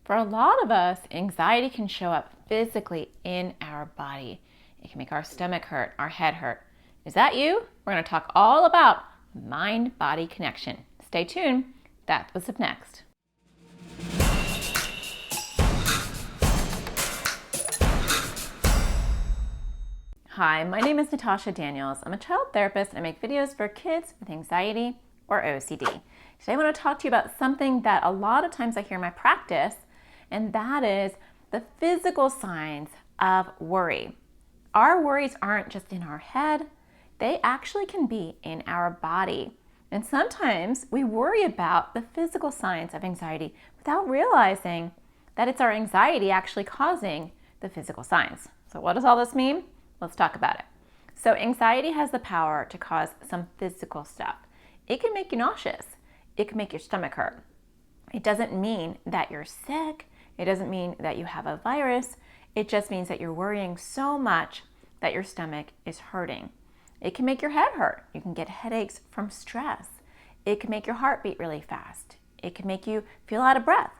For a lot of us, anxiety can show up physically in our body. It can make our stomach hurt, our head hurt. Is that you? We're going to talk all about mind-body connection. Stay tuned. That's what's up next. Hi, my name is Natasha Daniels. I'm a child therapist and I make videos for kids with anxiety or OCD. Today I want to talk to you about something that a lot of times I hear in my practice, and that is the physical signs of worry. Our worries aren't just in our head, they actually can be in our body. And sometimes we worry about the physical signs of anxiety without realizing that it's our anxiety actually causing the physical signs. So what does all this mean? Let's talk about it. So anxiety has the power to cause some physical stuff. It can make you nauseous. It can make your stomach hurt. It doesn't mean that you're sick. It doesn't mean that you have a virus. It just means that you're worrying so much that your stomach is hurting. It can make your head hurt. You can get headaches from stress. It can make your heart beat really fast. It can make you feel out of breath.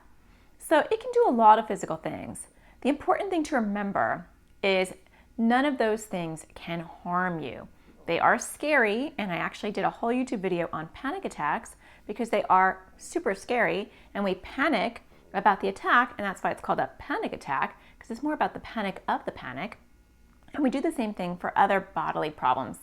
So it can do a lot of physical things. The important thing to remember is none of those things can harm you. They are scary, and I actually did a whole YouTube video on panic attacks because they are super scary, and we panic about the attack, and that's why it's called a panic attack, because it's more about the panic of the panic. And we do the same thing for other bodily problems,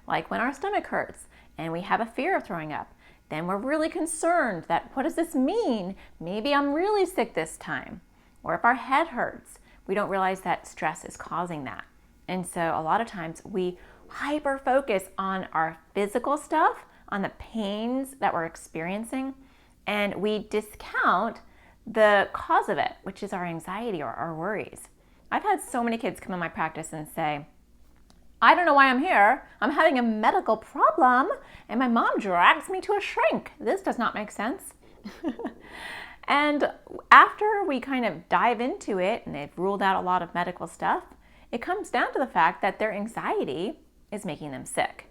like when our stomach hurts and we have a fear of throwing up. Then we're really concerned that, what does this mean? Maybe I'm really sick this time. Or if our head hurts, we don't realize that stress is causing that. And so a lot of times we hyper focus on our physical stuff, on the pains that we're experiencing, and we discount the cause of it, which is our anxiety or our worries. I've had so many kids come in my practice and say, I don't know why I'm here. I'm having a medical problem and my mom drags me to a shrink. This does not make sense. And after we kind of dive into it and they've ruled out a lot of medical stuff, it comes down to the fact that their anxiety is making them sick.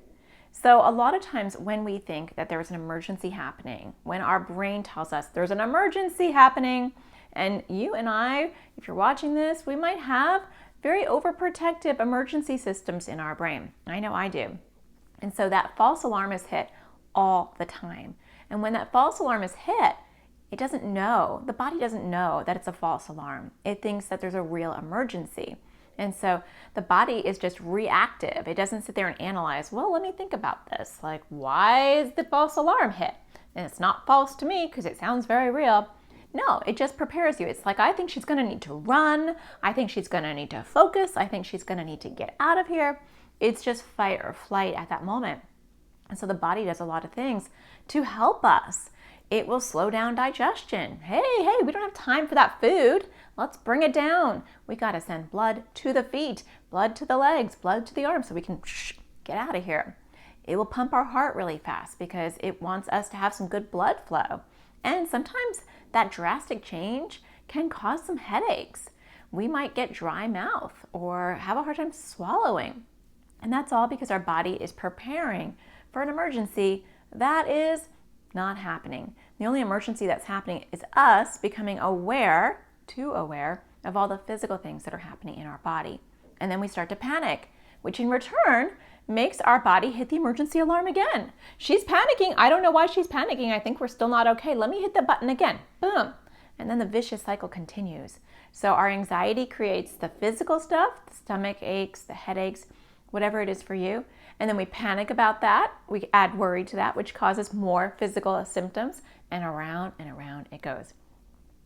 So a lot of times when we think that there's an emergency happening, when our brain tells us there's an emergency happening, and you and I, if you're watching this, we might have very overprotective emergency systems in our brain. I know I do. And so that false alarm is hit all the time. And when that false alarm is hit, it doesn't know, the body doesn't know that it's a false alarm. It thinks that there's a real emergency. And so the body is just reactive. It doesn't sit there and analyze, well, let me think about this. Like, why is the false alarm hit? And it's not false to me because it sounds very real. No, it just prepares you. It's like, I think she's going to need to run. I think she's going to need to focus. I think she's going to need to get out of here. It's just fight or flight at that moment. And so the body does a lot of things to help us. It will slow down digestion. Hey, we don't have time for that food. Let's bring it down. We got to send blood to the feet, blood to the legs, blood to the arms so we can get out of here. It will pump our heart really fast because it wants us to have some good blood flow. And sometimes that drastic change can cause some headaches. We might get dry mouth or have a hard time swallowing. And that's all because our body is preparing for an emergency that is not happening. The only emergency that's happening is us becoming aware, too aware, of all the physical things that are happening in our body. And then we start to panic, which in return makes our body hit the emergency alarm again. She's panicking. I don't know why she's panicking. I think we're still not okay. Let me hit the button again. Boom. And then the vicious cycle continues. So our anxiety creates the physical stuff, the stomach aches, the headaches, whatever it is for you. And then we panic about that. We add worry to that, which causes more physical symptoms, and around it goes.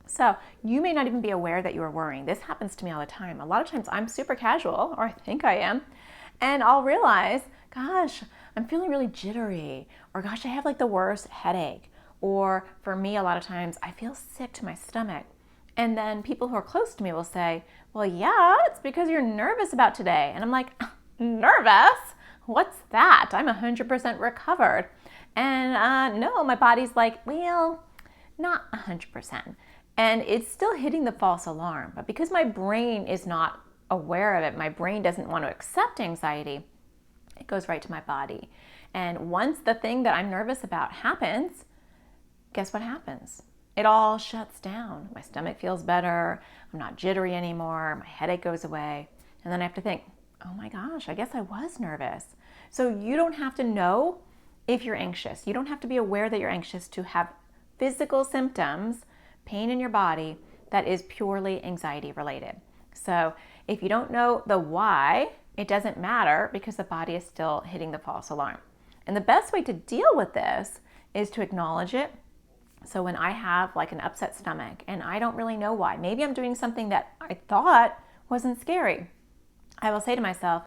So you may not even be aware that you are worrying. This happens to me all the time. A lot of times I'm super casual, or I think I am, and I'll realize, gosh, I'm feeling really jittery, or gosh, I have like the worst headache. Or for me, a lot of times I feel sick to my stomach. And then people who are close to me will say, well, yeah, it's because you're nervous about today. And I'm like, nervous? What's that? I'm 100% recovered. And no, my body's like, well, not 100%. And it's still hitting the false alarm. But because my brain is not aware of it, my brain doesn't want to accept anxiety, it goes right to my body. And once the thing that I'm nervous about happens, guess what happens? it all shuts down. My stomach feels better. I'm not jittery anymore. My headache goes away. And then I have to think, oh my gosh, I guess I was nervous. So you don't have to know if you're anxious. You don't have to be aware that you're anxious to have physical symptoms, pain in your body that is purely anxiety related. So if you don't know the why, it doesn't matter because the body is still hitting the false alarm. And the best way to deal with this is to acknowledge it. So when I have like an upset stomach and I don't really know why, maybe I'm doing something that I thought wasn't scary, I will say to myself,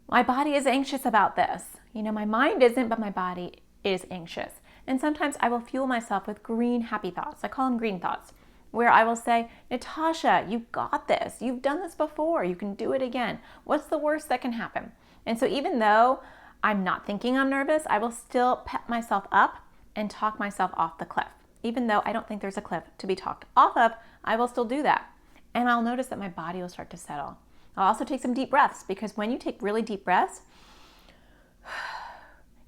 my body is anxious about this. My mind isn't, but my body is anxious. And sometimes I will fuel myself with green, happy thoughts. I call them green thoughts, where I will say, Natasha, you got this. You've done this before. You can do it again. What's the worst that can happen? And so even though I'm not thinking I'm nervous, I will still pep myself up and talk myself off the cliff. Even though I don't think there's a cliff to be talked off of, I will still do that. And I'll notice that my body will start to settle. I'll also take some deep breaths, because when you take really deep breaths,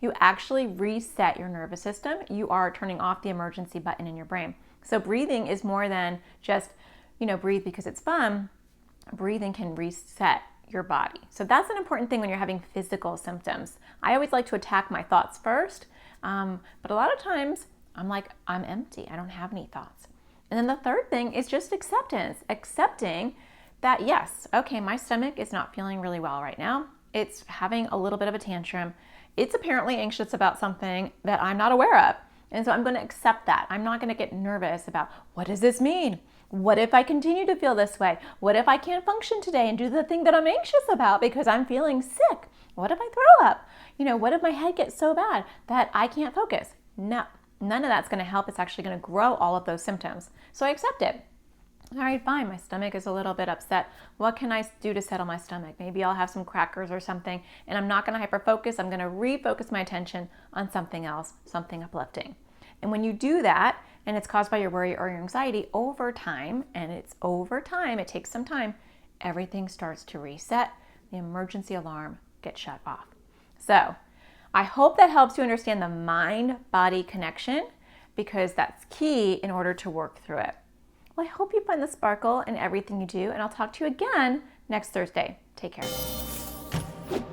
you actually reset your nervous system. You are turning off the emergency button in your brain. So breathing is more than just, breathe because it's fun. Breathing can reset your body. So that's an important thing when you're having physical symptoms. I always like to attack my thoughts first, but a lot of times I'm like, I'm empty. I don't have any thoughts. And then the third thing is just acceptance. Accepting that, yes, okay, my stomach is not feeling really well right now. It's having a little bit of a tantrum. It's apparently anxious about something that I'm not aware of. And so I'm going to accept that. I'm not going to get nervous about, what does this mean? What if I continue to feel this way? What if I can't function today and do the thing that I'm anxious about because I'm feeling sick? What if I throw up? What if my head gets so bad that I can't focus? No, none of that's going to help. It's actually going to grow all of those symptoms. So I accept it. All right, fine. My stomach is a little bit upset. What can I do to settle my stomach? Maybe I'll have some crackers or something, and I'm not going to hyper-focus. I'm going to refocus my attention on something else, something uplifting. And when you do that, and it's caused by your worry or your anxiety, over time, it takes some time, everything starts to reset. The emergency alarm gets shut off. So I hope that helps you understand the mind-body connection, because that's key in order to work through it. Well, I hope you find the sparkle in everything you do, and I'll talk to you again next Thursday. Take care.